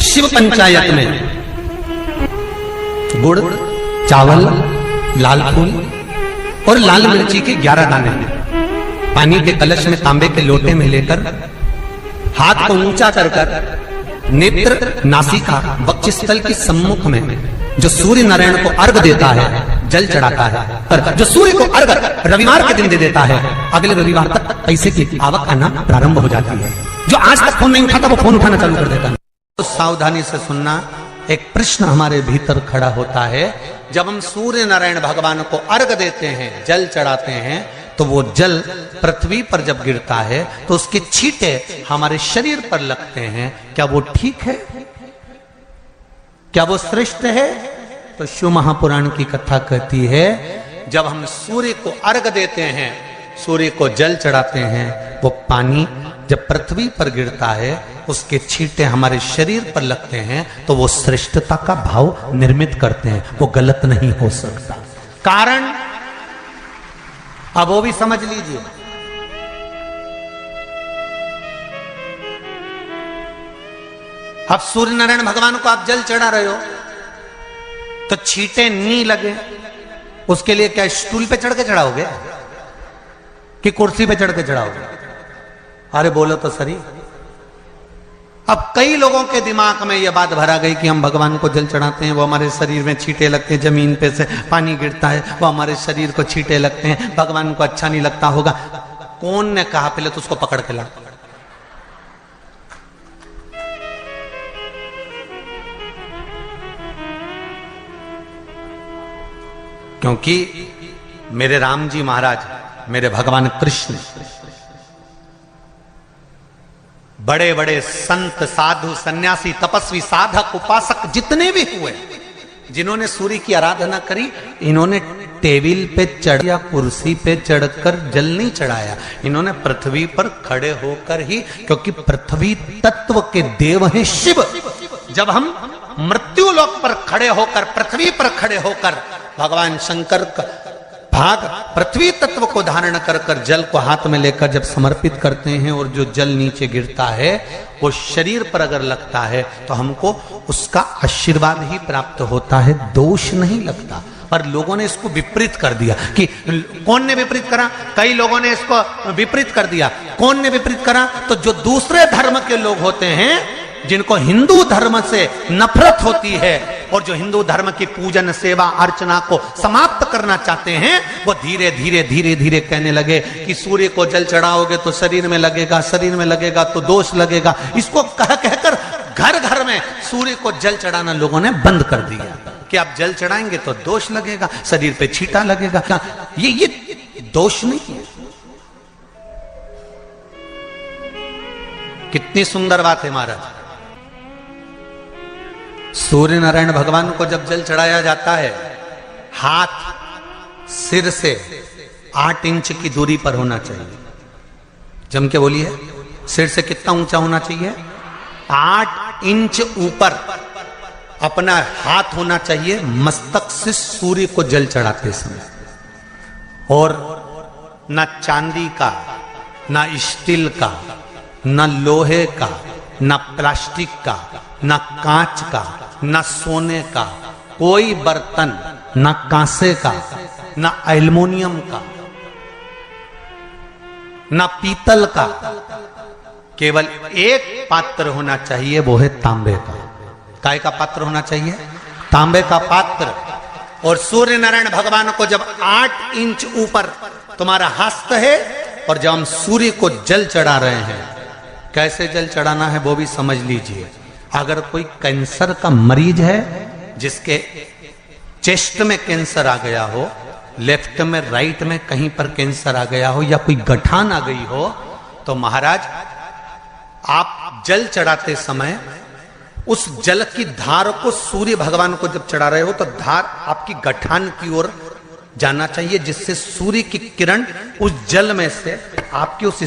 शिव पंचायत में गुड़, चावल, लाल फूल और लाल मिर्ची के 11 दाने पानी के कलश में तांबे के लोटे में लेकर हाथ को ऊंचा कर नेत्र, नासिका, वक्षस्थल के सम्मुख में जो सूर्य नारायण को अर्घ देता है, जल चढ़ाता है, पर जो सूर्य को अर्घ रविवार के दिन दे देता है, अगले रविवार तक पैसे की आवक आना प्रारंभ हो जाती है। जो आज तक फोन नहीं उठाता वो फोन उठाना चालू कर देता है। तो सावधानी से सुनना, एक प्रश्न हमारे भीतर खड़ा होता है। जब हम सूर्य नारायण भगवान को अर्घ देते हैं, जल चढ़ाते हैं, तो वो जल पृथ्वी पर जब गिरता है तो उसके छींटे हमारे शरीर पर लगते हैं। क्या वो ठीक है? क्या वो श्रेष्ठ है? तो शिव महापुराण की कथा कहती है, जब हम सूर्य को अर्घ देते हैं, सूर्य को जल चढ़ाते हैं, वो पानी जब पृथ्वी पर गिरता है, उसके छींटे हमारे शरीर पर लगते हैं, तो वो श्रेष्ठता का भाव निर्मित करते हैं। वो गलत नहीं हो सकता। कारण अब वो भी समझ लीजिए। अब सूर्य नारायण भगवान को आप जल चढ़ा रहे हो तो छींटे नहीं लगे, उसके लिए क्या स्टूल पे चढ़ के चढ़ाओगे कि कुर्सी पे चढ़ के चढ़ाओगे? अरे बोलो तो सही। अब कई लोगों के दिमाग में यह बात भरा गई कि हम भगवान को जल चढ़ाते हैं, वो हमारे शरीर में छींटे लगते हैं, जमीन पे से पानी गिरता है, वो हमारे शरीर को छींटे लगते हैं, भगवान को अच्छा नहीं लगता होगा। कौन ने कहा? पहले तो उसको पकड़ के ला। क्योंकि मेरे राम जी महाराज, मेरे भगवान कृष्ण, बड़े बड़े संत, साधु, सन्यासी, तपस्वी, साधक, उपासक जितने भी हुए, जिन्होंने सूर्य की आराधना करी, इन्होंने टेबल पे चढ़ या कुर्सी पे चढ़कर जल नहीं चढ़ाया। इन्होंने पृथ्वी पर खड़े होकर ही, क्योंकि पृथ्वी तत्व के देव हैं शिव। जब हम मृत्यु लोक पर खड़े होकर, पृथ्वी पर खड़े होकर भगवान शंकर का भाग पृथ्वी तत्व को धारण कर कर जल को हाथ में लेकर जब समर्पित करते हैं, और जो जल नीचे गिरता है वो शरीर पर अगर लगता है तो हमको उसका आशीर्वाद ही प्राप्त होता है, दोष नहीं लगता। पर लोगों ने इसको विपरीत कर दिया। कि कौन ने विपरीत करा? कई लोगों ने इसको विपरीत कर दिया। कौन ने विपरीत करा? तो जो दूसरे धर्म के लोग होते हैं, जिनको हिंदू धर्म से नफरत होती है और जो हिंदू धर्म की पूजन, सेवा, अर्चना को समाप्त करना चाहते हैं, वो धीरे धीरे धीरे धीरे कहने लगे कि सूर्य को जल चढ़ाओगे तो शरीर में लगेगा, शरीर में लगेगा तो दोष लगेगा। इसको कह कहकर घर घर में सूर्य को जल चढ़ाना लोगों ने बंद कर दिया कि आप जल चढ़ाएंगे तो दोष लगेगा, शरीर पे छींटा लगेगा। ये दोष नहीं है। कितनी सुंदर बात है महाराज। सूर्य नारायण भगवान को जब जल चढ़ाया जाता है, हाथ सिर से 8 इंच की दूरी पर होना चाहिए। जम के बोलिए, सिर से कितना ऊंचा होना चाहिए? 8 इंच ऊपर अपना हाथ होना चाहिए मस्तक से सूर्य को जल चढ़ाते समय। और ना चांदी का, ना स्टील का, ना लोहे का, ना प्लास्टिक का, ना कांच का, ना सोने का कोई बर्तन, ना कांसे का, ना एल्युमिनियम का, ना पीतल का, केवल एक पात्र होना चाहिए, वो है तांबे का। काय का पात्र होना चाहिए? तांबे का पात्र। और सूर्य नारायण भगवान को जब 8 इंच ऊपर तुम्हारा हस्त है, और जब हम सूर्य को जल चढ़ा रहे हैं, कैसे जल चढ़ाना है वो भी समझ लीजिए। अगर कोई कैंसर का मरीज है, जिसके चेस्ट में कैंसर आ गया हो, लेफ्ट में, राइट में कहीं पर कैंसर आ गया हो, या कोई गठान आ गई हो, तो महाराज आप जल चढ़ाते समय उस जल की धार को सूर्य भगवान को जब चढ़ा रहे हो, तो धार आपकी गठान की ओर जाना चाहिए, जिससे सूर्य की किरण उस जल में से आपकी उस